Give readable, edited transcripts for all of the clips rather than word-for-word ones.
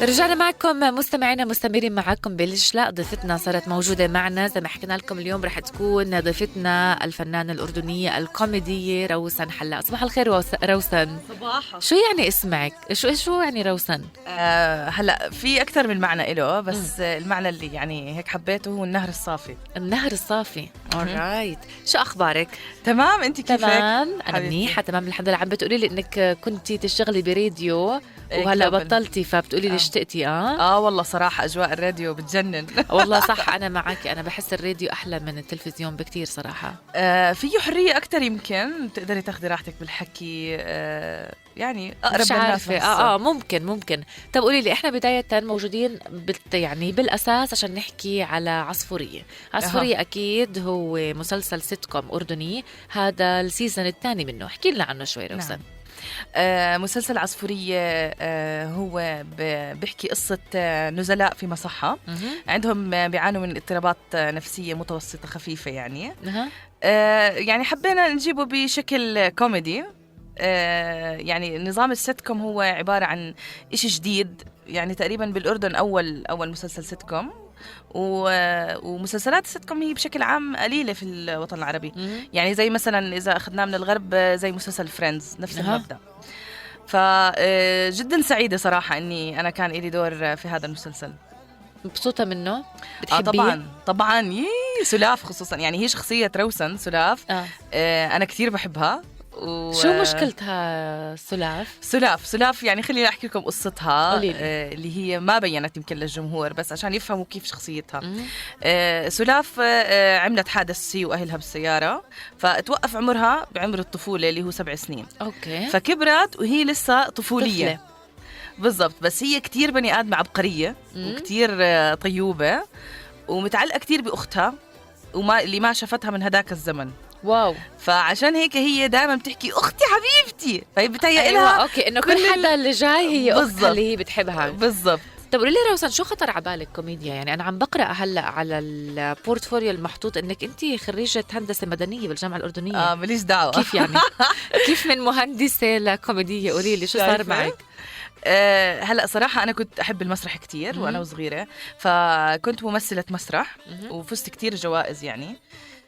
رجعنا معكم مستمعينا مستمرين معكم بالإجلاء. ضيفتنا صارت موجودة معنا زي ما حكينا لكم. اليوم رح تكون ضيفتنا الفنانة الأردنية الكوميدية روسن حلاق. صباح الخير روسن. صباحا. شو يعني اسمك؟ شو يعني روسن؟ هلا في أكثر من معنى إله، بس المعنى اللي يعني هيك حبيته هو النهر الصافي. النهر الصافي. alright. شو أخبارك؟ تمام، أنت كيفك؟ تمام، أنا منيحة تمام الحمد لله. عم بتقولي لي إنك كنتي تشتغلي براديو وهلا بطلتي، فبتقولي لي اشتقتي. والله صراحة أجواء الراديو بتجنن. والله صح، أنا معك. أنا بحس الراديو أحلى من التلفزيون بكتير صراحة. فيه حرية أكتر، يمكن تقدري تاخدي راحتك بالحكي، يعني أقرب مش للناس. عارفة. ممكن. طب قولي لي، إحنا بداية موجودين يعني بالأساس عشان نحكي على عصفورية. أكيد هو مسلسل سيت كوم أردني، هذا السيزن الثاني منه. احكي لنا عنه شوي روسن. مسلسل عصفورية هو بيحكي قصة نزلاء في مصحة عندهم بيعانوا من اضطرابات نفسية متوسطة خفيفة يعني. يعني حبينا نجيبه بشكل كوميدي. يعني نظام السيت كوم هو عبارة عن إشي جديد، يعني تقريبا بالأردن أول مسلسل سيت كوم، ومسلسلات السيت كوم هي بشكل عام قليلة في الوطن العربي. يعني زي مثلا إذا أخذناه من الغرب زي مسلسل فريندز، نفس المبدأ. فجدا سعيدة صراحة إني أنا كان إلي دور في هذا المسلسل. مبسوطة منه؟ بتحبيه؟ طبعا سلاف خصوصا، يعني هي شخصية روسن سلاف. أنا كثير بحبها. شو مشكلتها سلاف يعني خليني أحكي لكم قصتها اللي هي ما بينت يمكن للجمهور، بس عشان يفهموا كيف شخصيتها. سلاف عملت حادث هي وأهلها بالسيارة، فتوقف عمرها بعمر الطفولة اللي هو 7 سنين. فكبرت وهي لسه طفولية. بالضبط، بس هي كتير بني آدم عبقرية وكتير طيوبة ومتعلقة كتير بأختها اللي ما شافتها من هداك الزمن. واو. فعشان هيك هي دائما بتحكي أختي حبيبتي، فهي بتهيأ لها أوكي إنه كل حدا اللي جاي هي أختها اللي هي بتحبها. بالضبط. طب قولي لي روسن، شو خطر على بالك كوميديا؟ يعني أنا عم بقرأ هلأ على البورتفوليو المحطوط إنك أنتي خريجة هندسة مدنية بالجامعة الأردنية. ماليش دعوة. كيف يعني؟ كيف من مهندسة لكوميدية؟ قولي لي شو صار معك؟ هلأ صراحة أنا كنت أحب المسرح كتير وأنا وصغيرة، فكنت ممثلة مسرح وفزت كتير جوائز يعني.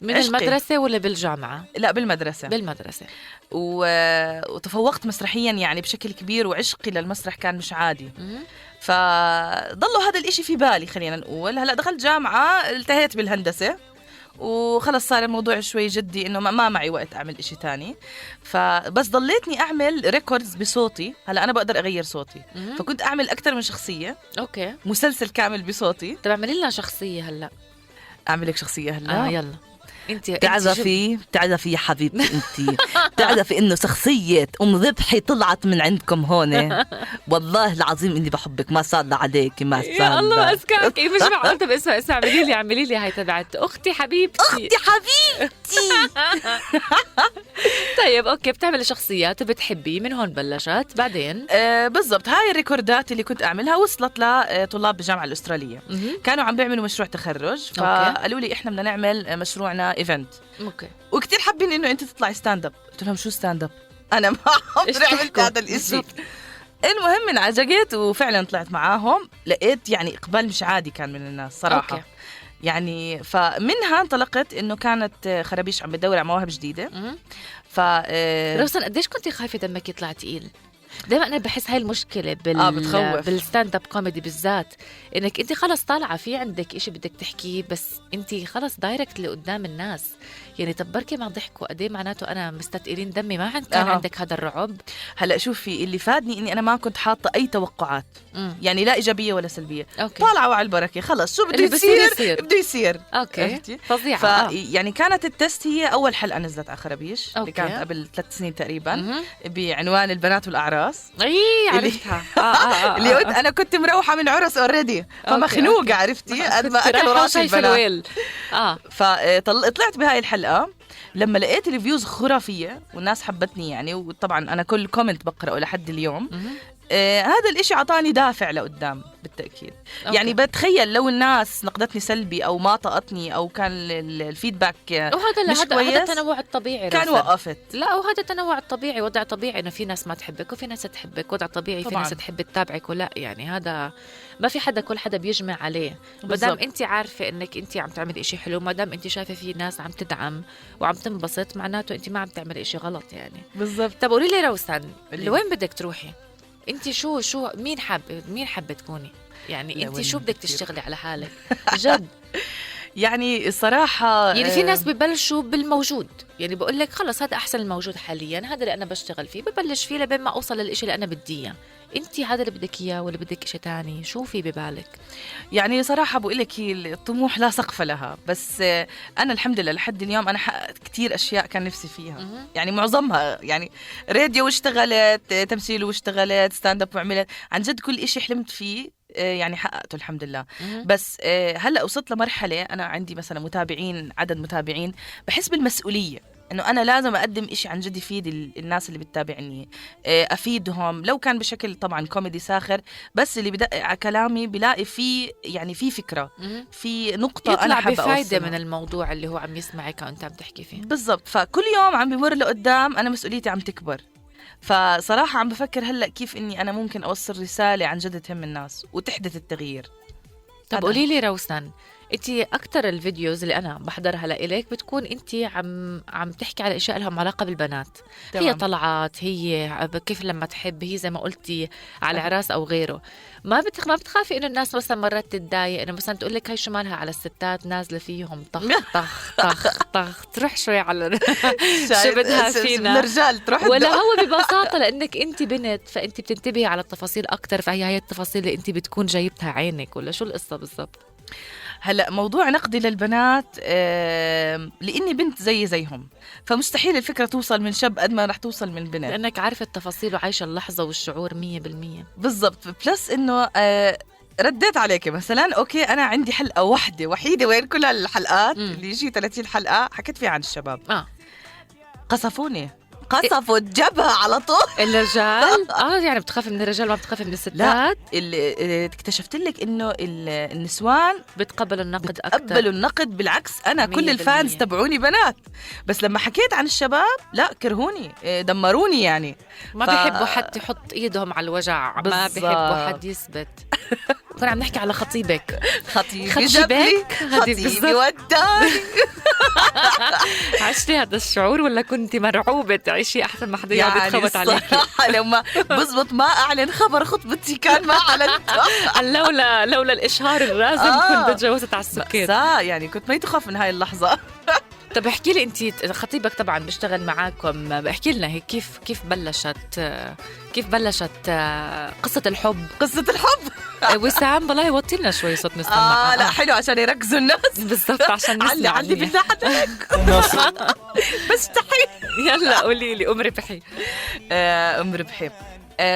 من المدرسة ولا بالجامعة؟ لا، بالمدرسة. وتفوقت مسرحيا يعني بشكل كبير، وعشقي للمسرح كان مش عادي. فضلوا هذا الاشي في بالي. خلينا نقول هلأ دخلت جامعة، التهيت بالهندسة وخلص صار الموضوع شوي جدي، إنه ما معي وقت أعمل إشي تاني. فبس ضليتني أعمل ريكوردز بصوتي. هلأ أنا بقدر أغير صوتي، فكنت أعمل أكتر من شخصية. مسلسل كامل بصوتي. طب اعملي لنا شخصية هلأ. أعمل لك شخصية هلأ؟ يلا. تعرفي يا حبيبتي انتي تعرفي انه شخصية ذبحي طلعت من عندكم هون. والله العظيم اني بحبك، ما صار عليكي ما صار. يا الله اسكعك. مش معقول. طب اسمع اعملي لي هاي تبعت اختي حبيبتي. طيب اوكي، بتعملي شخصيات بتحبي، من هون بلشت بعدين. بالضبط. هاي الريكوردات اللي كنت اعملها وصلت لطلاب بالجامعة الأسترالية. كانوا عم بيعملوا مشروع تخرج، فقالوا لي احنا بدنا نعمل مشروعنا ايفنت. وكتير حابين انه انت تطلعي ستاند اب. قلت لهم شو ستاند اب؟ انا ما عمري عملت هذا الاشي. المهم انعجقت وفعلا طلعت معاهم، لقيت يعني اقبال مش عادي كان من الناس صراحة. يعني فمنها انطلقت انه كانت خرابيش عم بدور على مواهب جديدة. روسن، قديش كنتي خايفة دمك يطلع تقيل؟ دائما انا بحس هاي المشكله بالستاند اب كوميدي بالذات، انك انت خلص طالعه في عندك إشي بدك تحكيه، بس انت خلص دايركت لقدام الناس. يعني تبركي ما ضحكوا قد ايه معناته انا مستثقلين دمي. ما كان عندك هذا الرعب؟ هلا شوفي، اللي فادني اني انا ما كنت حاطه اي توقعات. يعني لا ايجابيه ولا سلبيه. طالعه وعلى البركه، خلص شو بده يصير. اوكي فظيعه. يعني كانت التست هي اول حلقه نزلت على خرابيش اللي كانت قبل 3 سنين تقريبا، بعنوان البنات والأعراس. عرفتها. اللي أنا كنت مروحة من عرس اوريدي، فمخنوقة. عرفتي قد ما أكلوا راسي البنات. فطلعت بهاي الحلقة لما لقيت الفيوز خرافية والناس حبتني يعني. وطبعا أنا كل كومنت بقرأه لحد اليوم. هذا الإشي عطاني دافع لقدام بالتأكيد. أوكي. يعني بتخيل لو الناس نقدتني سلبي أو ما طقتني أو كان الفيدباك مش كويس، هذا التنوع الطبيعي كان وقفت. لا، وهذا التنوع الطبيعي، وضع طبيعي إنه في ناس ما تحبك وفي ناس تحبك، وضع طبيعي. طبعاً. في ناس تحب تتابعك ولا، يعني هذا ما في حدا، كل حدا بيجمع عليه. مادام أنت عارفة إنك أنت عم تعمل إشي حلو، مادام أنت شايفة في ناس عم تدعم وعم تنبسط، معناته أنت ما عم تعمل إشي غلط يعني. بالضبط. طب قولي لي روسن، لوين بدك تروحي انت؟ شو مين حابه تكوني؟ يعني انت شو بدك تشتغلي على حالك جد؟ يعني الصراحة يعني في ناس ببلشوا بالموجود، يعني بقول لك خلص هذا أحسن الموجود حاليا، هذا اللي أنا بشتغل فيه، ببلش فيه لبين ما أوصل للإشي اللي أنا بدي إياه. أنت هذا اللي بدك إياه ولا بدك إشي تاني؟ شو في ببالك؟ يعني صراحة بقول لك الطموح لا سقف لها، بس أنا الحمد لله لحد اليوم أنا حققت كتير أشياء كان نفسي فيها. يعني معظمها، يعني راديو واشتغلت، تمثيل واشتغلت، ستاند اب وعملت، عن جد كل إشي حلمت فيه يعني حققته الحمد لله. بس هلأ وصلت لمرحلة أنا عندي مثلا متابعين، عدد متابعين، بحس بالمسؤولية إنه أنا لازم أقدم إشي عن جد يفيد الناس اللي بتتابعني، أفيدهم، لو كان بشكل طبعا كوميدي ساخر، بس اللي بدق على كلامي بلاقي فيه يعني في فكرة، في نقطة أنا حابة يطلع بفايدة من الموضوع اللي هو عم يسمعك وأنت عم تحكي فيه. بالضبط. فكل يوم عم بمر لقدام أنا مسؤوليتي عم تكبر. فصراحة عم بفكر هلأ كيف إني أنا ممكن أوصل رسالة عن جد تهم الناس وتحدث التغيير. طب قولي لي روسن، انت اكثر الفيديوز اللي انا بحضرها لإلك بتكون انت عم تحكي على اشياء لهم علاقه بالبنات. طبعا. هي طلعات، هي كيف لما تحب، هي زي ما قلتي على عراس او غيره. ما بتخافي انه الناس مثلا مرات تتضايق انه مثلا تقول لك هاي شو مالها على الستات نازله فيهم طخ طخ طخ طخ، تروح شوي على شو بدها فينا الرجال تروح، ولا هو ببساطه لانك انت بنت فانت بتنتبهي على التفاصيل اكثر، فهي هي التفاصيل اللي انت بتكون جايبتها عينك، ولا شو القصه بالضبط؟ هلأ موضوع نقدي للبنات لإني بنت زيهم، فمستحيل الفكرة توصل من شاب قد ما رح توصل من بنت، لأنك عارفة التفاصيل وعايشة اللحظة والشعور 100%. بالضبط. بلس إنه رديت عليك مثلا، أوكي أنا عندي حلقة واحدة وحيدة وين كل الحلقات اللي يجي 30 حلقة حكيت فيها عن الشباب. قصفوني، قصفوا الجبهة على طول. الرجال يعني بتخاف من الرجال ما بتخاف من الستات؟ لا، اللي اكتشفت لك انه النسوان بتقبلوا النقد اكثر. بتقبلوا النقد، بالعكس انا كل الفانز تبعوني بنات، بس لما حكيت عن الشباب لا كرهوني، دمروني يعني. ما بيحبوا حد يحط ايدهم على الوجع، ما بيحبوا حد يثبت. كنا عم نحكي على خطيبك. خطيبي وداني. عشتي هذا الشعور ولا كنتي مرعوبة تعيشي أحسن ما حدا يقعد يتخبط عليك؟ لما بزبط ما أعلن خبر خطبتي كان ما أعلنت. لولا الإشهار اللازم كنت تجوزت على السكر. يعني كنت ما تخاف من هاي اللحظة. طب احكي لي انت، خطيبك طبعا بيشتغل معاكم، احكي لنا هيك كيف بلشت قصة الحب. وسام والله وطي لنا شوي صوت نسمع. لا حلو عشان يركزوا الناس. بالضبط عشان نسمع. علي بالله حدك. بس تحي. يلا قولي لي أم ربحي.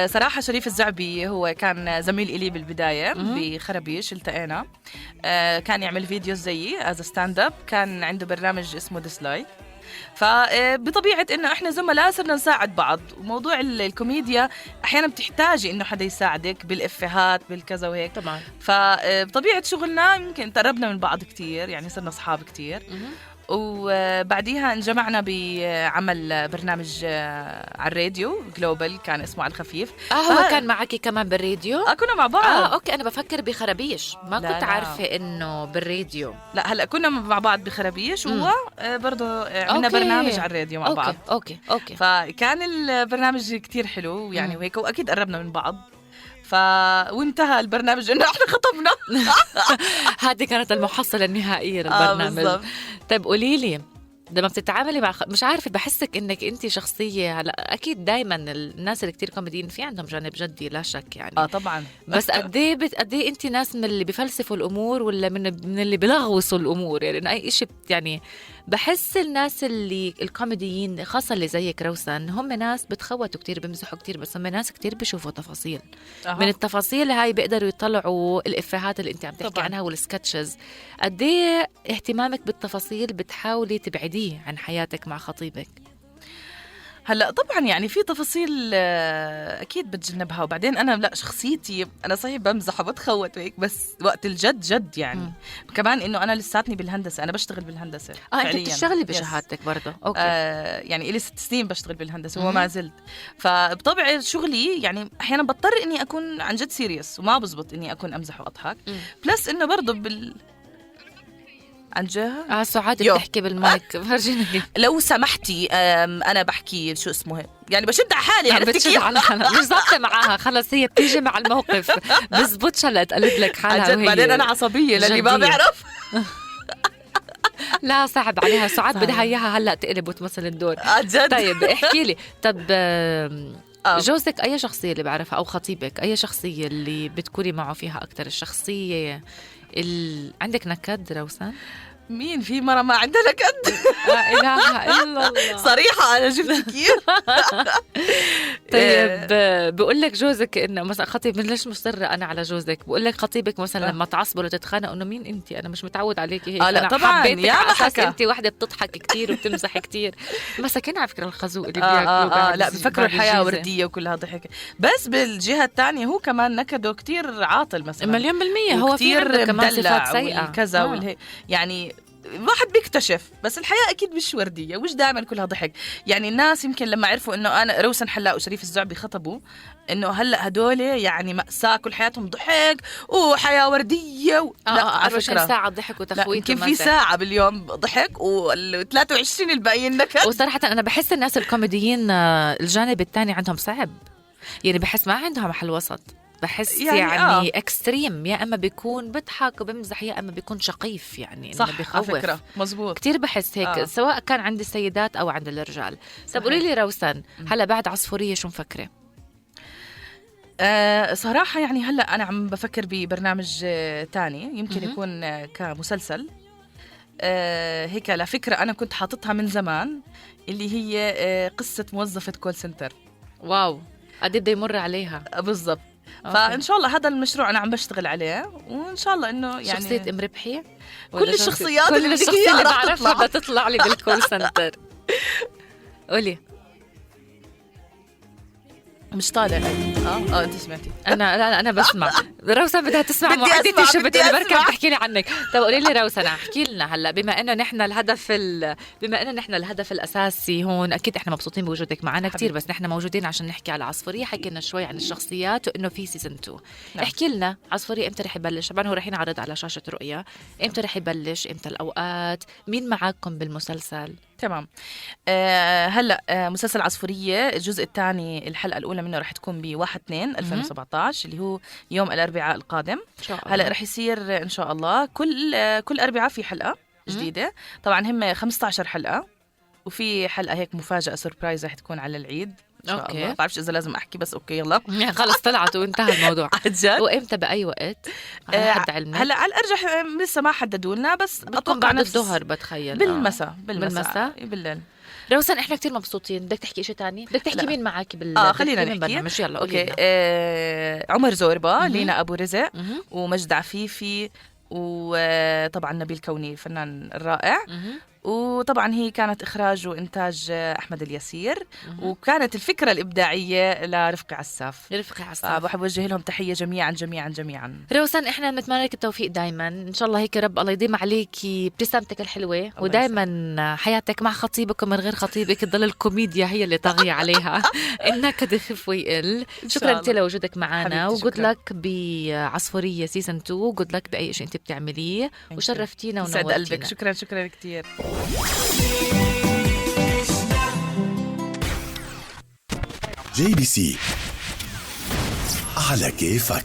صراحة شريف الزعبي هو كان زميل إلي بالبداية بخربيش، التقينا. كان يعمل فيديوز زيي از ستاند اب، كان عنده برنامج اسمه ديسلايك. فبطبيعة إنه إحنا زملاء صرنا نساعد بعض، وموضوع الكوميديا أحيانا بتحتاجي إنه حدا يساعدك بالإفيهات بالكذا وهيك طبعا. فبطبيعة شغلنا يمكن تقربنا من بعض كتير، يعني صرنا أصحاب كتير. وبعديها انجمعنا بعمل برنامج على الراديو جلوبال، كان اسمه على الخفيف. هو كان معك كمان بالراديو؟ كنا مع بعض. اوكي، انا بفكر بخربيش، ما كنت عارفة انه بالراديو. لا هلا كنا مع بعض بخربيش، وهو برضه عملنا برنامج على الراديو مع بعض. اوكي فكان البرنامج كتير حلو يعني، وهيك، واكيد قربنا من بعض. وانتهى البرنامج انه احنا خطبنا. هذه كانت المحصلة النهائية للبرنامج. طيب قولي لي، لما بتتعاملي مع مش عارفة، بحسك انك انت شخصية، هلا اكيد دايما الناس اللي كتير كوميديين في عندهم جانب جدي لا شك يعني. طبعا. بس قد ايه انت ناس من اللي بفلسفوا الامور ولا من اللي بلغوصوا الامور؟ يعني اي شيء يعني بحس الناس اللي الكوميديين خاصة اللي زيك روسن هم ناس بتخوتوا كتير، بمزحوا كتير، بس هم ناس كتير بيشوفوا تفاصيل. من التفاصيل هاي بيقدروا يطلعوا الإفيهات اللي انت عم تحكي عنها والسكتشز. قد ايه اهتمامك بالتفاصيل بتحاولي تبعديه عن حياتك مع خطيبك؟ هلا طبعا يعني في تفاصيل اكيد بتجنبها. وبعدين انا لا، شخصيتي انا صحيح بمزح وبتخوت وهيك، بس وقت الجد جد يعني. كمان انه انا لساتني بالهندسه، انا بشتغل بالهندسه انت بتشتغلي بشهادتك برضه؟ اوكي. يعني لي 6 سنين بشتغل بالهندسه وما زلت. فبطبع شغلي يعني احيانا بضطر اني اكون عن جد سيريس، وما بزبط اني اكون امزح واضحك. بلس انه برضه عن جهة سعاد بتحكي بالمايك فرجيني لو سمحتي. أنا بحكي شو اسمه يعني بشد على حالي، يعني بتشد على حالها، مش ضابطة معاها خلص، هي بتيجي مع الموقف بزبطش. هلا تقلد لك حالها وهي بعدين أنا عصبية للي ما بيعرف. لا صعب عليها سعاد، بدها إياها هلا تقلب وتمثل الدور. جد. طيب احكي لي، طب جوزك أي شخصية اللي بعرفها، أو خطيبك أي شخصية اللي بتكوني معه فيها أكتر؟ الشخصية عندك نكد روسان؟ مين في مرة ما عندها نكد؟ لا إله إلا الله. صريحة أنا شفت كيف. طيب بقول لك جوزك إنه مثلا خطيب، من ليش مصرة أنا على جوزك؟ بقول لك خطيبك مثلا لما تعصبوا ولا تتخانقوا إنه مين أنت؟ أنا مش متعود عليكي هيك. لا أنا طبعا يا أساس أنت واحدة بتضحك كتير وبتمزح كتير. مساكين على فكرة الخازوق اللي بياكلوا. لا بفكروا الحياة وردية وكلها ضحك. بس بالجهة الثانية هو كمان نكده كتير عاطل مثلا. 100%. هو كتير كمان صفات سيئة كذا يعني الواحد بيكتشف. بس الحياة أكيد مش وردية، وش دائما كلها ضحك. يعني الناس يمكن لما عرفوا إنه أنا روسن حلاق وشريف الزعبي خطبوا، إنه هلأ هدول يعني مأساة، كل حياتهم ضحك وحياة وردية لا على فكرة 24 ساعة ضحك وتخويت. يمكن في ساعة باليوم ضحك و23 الباقيين نكد. وصراحة أنا بحس الناس الكوميديين الجانب الثاني عندهم صعب، يعني بحس ما عندها محل وسط. بحس يعني اكستريم، يا اما بيكون بضحك وبمزح، يا اما بيكون شقيف يعني صح. على فكرة مزبوط كتير بحس هيك. سواء كان عند السيدات او عند الرجال. طب قولي لي روسن، هلا بعد عصفورية شو مفكرة؟ صراحة يعني هلا انا عم بفكر ببرنامج تاني يمكن يكون كمسلسل. هيك على فكرة انا كنت حاططها من زمان، اللي هي قصة موظفة كول سنتر. واو، قد بده يمر عليها بالضبط. فإن شاء الله هذا المشروع أنا عم بشتغل عليه، وإن شاء الله إنه يعني شخصية أم ربحي. كل الشخصيات اللي بعرفها بدها تطلع لي بالكول سنتر. قولي. مش طالع. انت سمعتي؟ انا بسمع. روسن بدها تسمع معدتي شو بتقولي، بركة بتحكي لي عنك. طب قولي لي روسن، احكي لنا هلا، بما انه نحن الهدف الاساسي هون، اكيد احنا مبسوطين بوجودك معنا كتير، بس نحن موجودين عشان نحكي على عصفورية. حكينا شوي عن الشخصيات وانه في سيزن 2. احكي لنا عصفورية امتى رح يبلش؟ طبعا هو رح ينعرض على شاشة رؤيا. امتى رح يبلش؟ امتى الاوقات؟ مين معاكم بالمسلسل؟ تمام. هلا مسلسل عصفورية الجزء الثاني الحلقة الأولى منه رح تكون ب1/2/2017 اللي هو يوم الأربعاء القادم. هلا رح يصير إن شاء الله كل أربعاء في حلقة جديدة. طبعا هم 15 حلقة، وفي حلقة هيك مفاجأة سوربرايز رح تكون على العيد إن شاء الله. بعرفش إذا لازم أحكي، بس أوكي يلا خلص طلعت وانتهى الموضوع. وإمتى بأي وقت؟ هلا على الأرجح لسه ما حددوا لنا، بس أتوقع بعد الظهر بتخيل. بالمساء بالليل. روسن احنا كتير مبسوطين. بدك تحكي شيء تاني؟ بدك تحكي مين معك خلينا نحكي. مش يلا اوكي. عمر زوربا، لينا ابو رزق، ومجد عفيفي، وطبعا نبيل كوني الفنان الرائع. وطبعا هي كانت إخراج وإنتاج أحمد اليسير، وكانت الفكرة الإبداعية لرفقي عساف. بحب أوجه لهم تحية جميعا. روسن إحنا نتمنى لك التوفيق دايما إن شاء الله. هيك رب الله يديم عليكي ابتسامتك الحلوة، ودايما حياتك مع خطيبك ومن غير خطيبك تضل الكوميديا هي اللي طاغية عليها. إنك يخف ويقل. شكرا لك لوجودك معنا، وجود لك بعصفورية سيزن 2، وجود لك بأي شيء أنت بتعمليه، وشرفتينا ونورتينا. قلبك. شكرا كتير. JBC على كيفك.